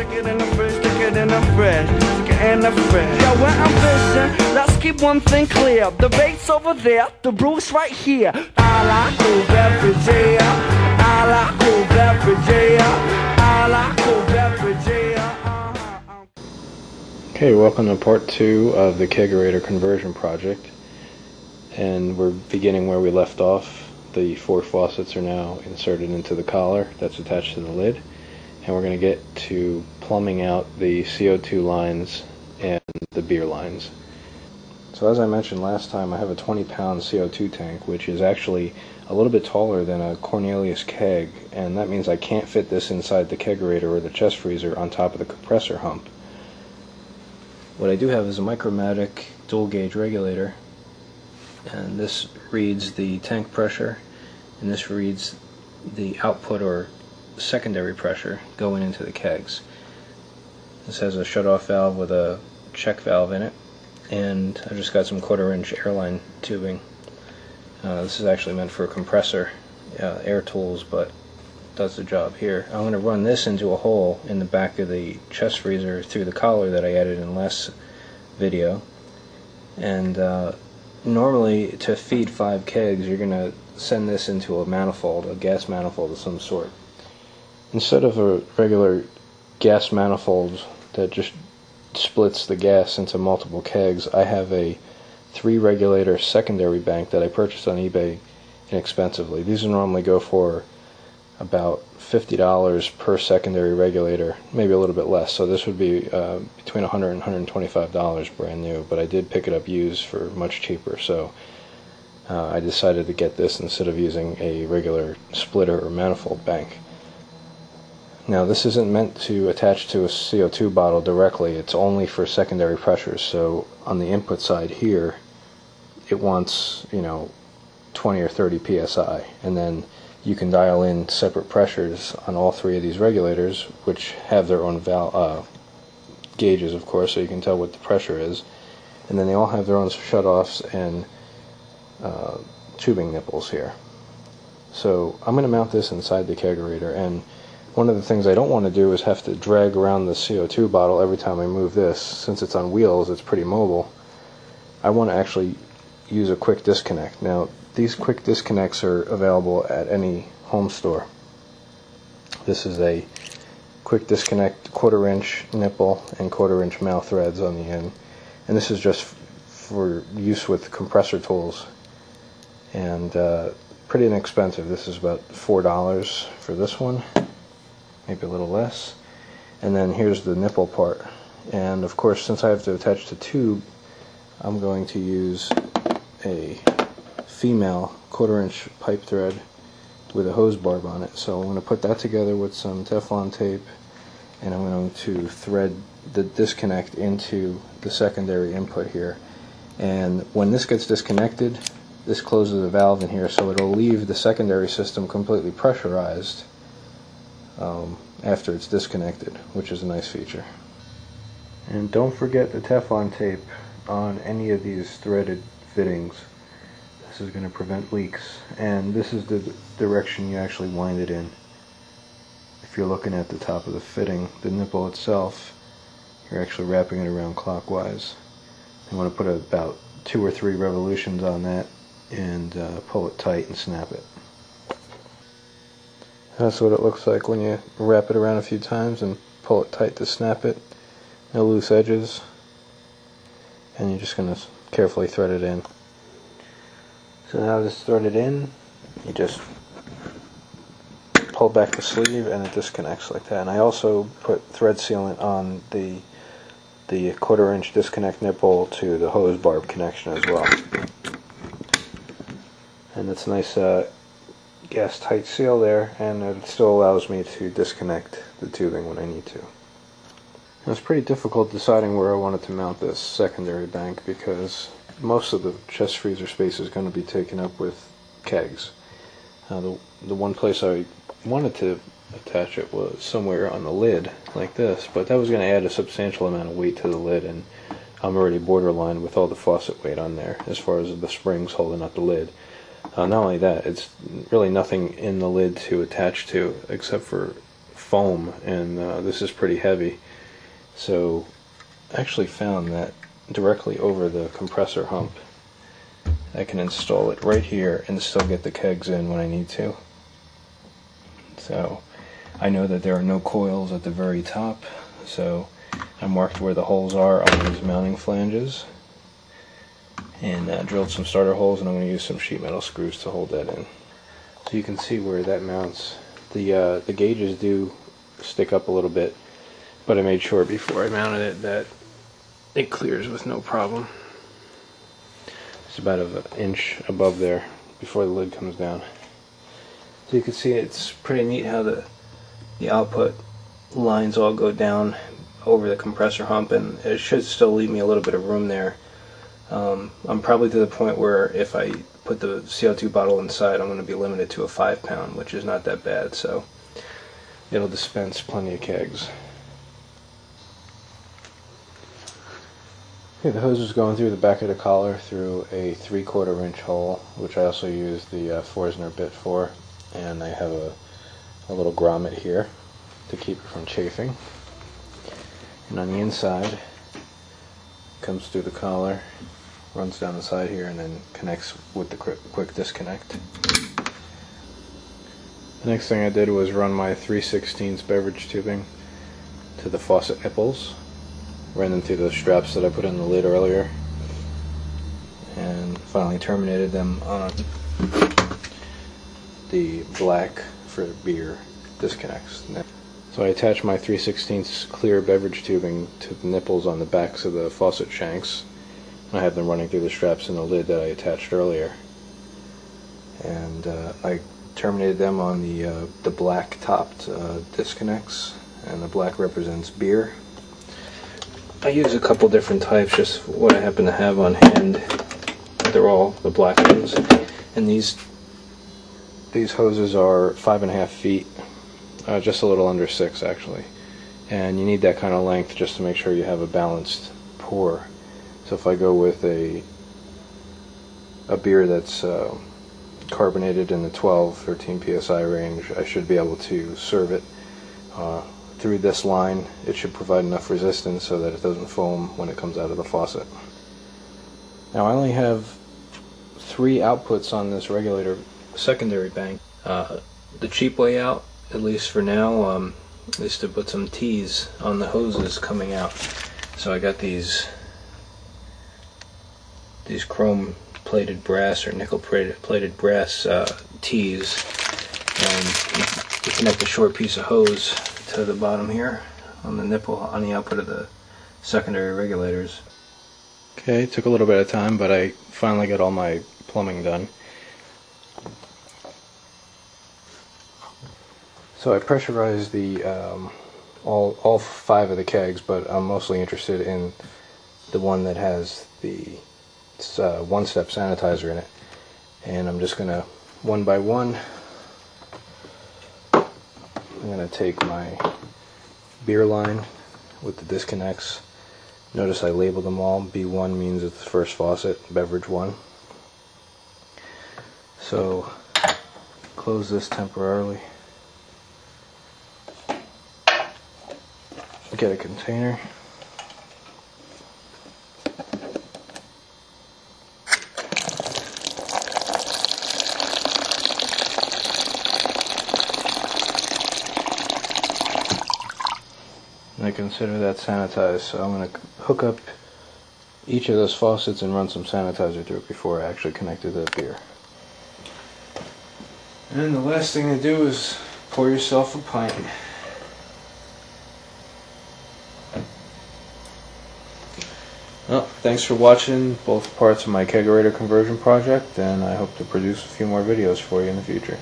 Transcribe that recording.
Stick it in the fridge, stick it in the fridge, stick it in the fridge. Yo, when I'm fishing, let's keep one thing clear. The bait's over there, the brew's right here. I like cool beverage, I like cool beverage, I like cool beverage. Okay, welcome to part 2 of the Kegerator conversion project. And we're beginning where we left off. The 4 faucets are now inserted into the collar that's attached to the lid. And we're going to get to plumbing out the CO2 lines and the beer lines. So as I mentioned last time, I have a 20-pound CO2 tank, which is actually a little bit taller than a Cornelius keg, and that means I can't fit this inside the Kegerator or the chest freezer on top of the compressor hump. What I do have is a Micromatic dual gauge regulator, and this reads the tank pressure, and this reads the output or secondary pressure going into the kegs. This has a shut-off valve with a check valve in it, and I just got some 1/4-inch airline tubing. This is actually meant for a compressor, air tools, but does the job here. I'm going to run this into a hole in the back of the chest freezer through the collar that I added in last video. And normally to feed 5 kegs you're going to send this into a manifold, a gas manifold of some sort. Instead of a regular gas manifold that just splits the gas into multiple kegs, I have a 3-regulator secondary bank that I purchased on eBay inexpensively. These normally go for about $50 per secondary regulator, maybe a little bit less, so this would be between $100 and $125 brand new, but I did pick it up used for much cheaper, so I decided to get this instead of using a regular splitter or manifold bank. Now this isn't meant to attach to a CO2 bottle directly, it's only for secondary pressures. So on the input side here it wants, 20 or 30 psi, and then you can dial in separate pressures on all 3 of these regulators, which have their own gauges, of course, so you can tell what the pressure is, and then they all have their own shutoffs and tubing nipples here. So I'm going to mount this inside the Kegerator, and one of the things I don't want to do is have to drag around the CO2 bottle every time I move this. Since it's on wheels, it's pretty mobile. I want to actually use a quick disconnect. Now, these quick disconnects are available at any home store. This is a quick disconnect 1/4-inch nipple and 1/4-inch mouth threads on the end. And this is just for use with compressor tools. And pretty inexpensive. This is about $4 for this one. Maybe a little less. And then here's the nipple part. And of course, since I have to attach the tube, I'm going to use a female 1/4-inch pipe thread with a hose barb on it. So I'm going to put that together with some Teflon tape, and I'm going to thread the disconnect into the secondary input here. And when this gets disconnected, this closes the valve in here, so it'll leave the secondary system completely pressurized after it's disconnected, which is a nice feature. And don't forget the Teflon tape on any of these threaded fittings. This is going to prevent leaks, and this is the direction you actually wind it in. If you're looking at the top of the fitting, the nipple itself, you're actually wrapping it around clockwise. You want to put about 2 or 3 revolutions on that and pull it tight and snap it. That's what it looks like when you wrap it around a few times and pull it tight to snap it. No loose edges. And you're just going to carefully thread it in. So now this is threaded in, you just pull back the sleeve and it disconnects like that. And I also put thread sealant on the 1/4-inch disconnect nipple to the hose barb connection as well. And it's a nice gas tight seal there, and it still allows me to disconnect the tubing when I need to. It was pretty difficult deciding where I wanted to mount this secondary bank because most of the chest freezer space is going to be taken up with kegs. The one place I wanted to attach it was somewhere on the lid like this, but that was going to add a substantial amount of weight to the lid, and I'm already borderline with all the faucet weight on there as far as the springs holding up the lid. Not only that, it's really nothing in the lid to attach to except for foam, and this is pretty heavy. So I actually found that directly over the compressor hump, I can install it right here and still get the kegs in when I need to. So I know that there are no coils at the very top, so I marked where the holes are on these mounting flanges, and drilled some starter holes, and I'm going to use some sheet metal screws to hold that in. So you can see where that mounts. The gauges do stick up a little bit, but I made sure before I mounted it that it clears with no problem. It's about an inch above there before the lid comes down. So you can see it's pretty neat how the output lines all go down over the compressor hump, and it should still leave me a little bit of room there. I'm probably to the point where if I put the CO2 bottle inside, I'm going to be limited to a 5-pound, which is not that bad, so it'll dispense plenty of kegs. Okay, the hose is going through the back of the collar through a 3/4 inch hole, which I also use the Forstner bit for, and I have a little grommet here to keep it from chafing. And on the inside, it comes through the collar, runs down the side here, and then connects with the quick disconnect. The next thing I did was run my 3/16 beverage tubing to the faucet nipples. Ran them through those straps that I put in the lid earlier, and finally terminated them on the black for beer disconnects. So I attached my 3/16 clear beverage tubing to the nipples on the backs of the faucet shanks. I have them running through the straps in the lid that I attached earlier, and I terminated them on the black topped disconnects, and the black represents beer. I use a couple different types, just what I happen to have on hand. They're all the black ones, and these hoses are 5.5 feet, just a little under 6 actually, and you need that kind of length just to make sure you have a balanced pour. So if I go with a beer that's carbonated in the 12-13 psi range, I should be able to serve it through this line. It should provide enough resistance so that it doesn't foam when it comes out of the faucet. Now I only have 3 outputs on this regulator secondary bank. The cheap way out, at least for now, is to put some T's on the hoses coming out. So I got these chrome plated brass or nickel plated brass T's, and you connect a short piece of hose to the bottom here on the nipple on the output of the secondary regulators. Okay, it took a little bit of time, but I finally got all my plumbing done. So I pressurized the all 5 of the kegs, but I'm mostly interested in the one that has the one-step sanitizer in it, and I'm just gonna one by one. I'm going to take my beer line with the disconnects. Notice I labeled them all. B1 means it's the first faucet, beverage 1. So close this temporarily. Get a container. I consider that sanitized, so I'm going to hook up each of those faucets and run some sanitizer through it before I actually connect it to the beer. And the last thing to do is pour yourself a pint. Well, thanks for watching both parts of my Kegerator conversion project, and I hope to produce a few more videos for you in the future.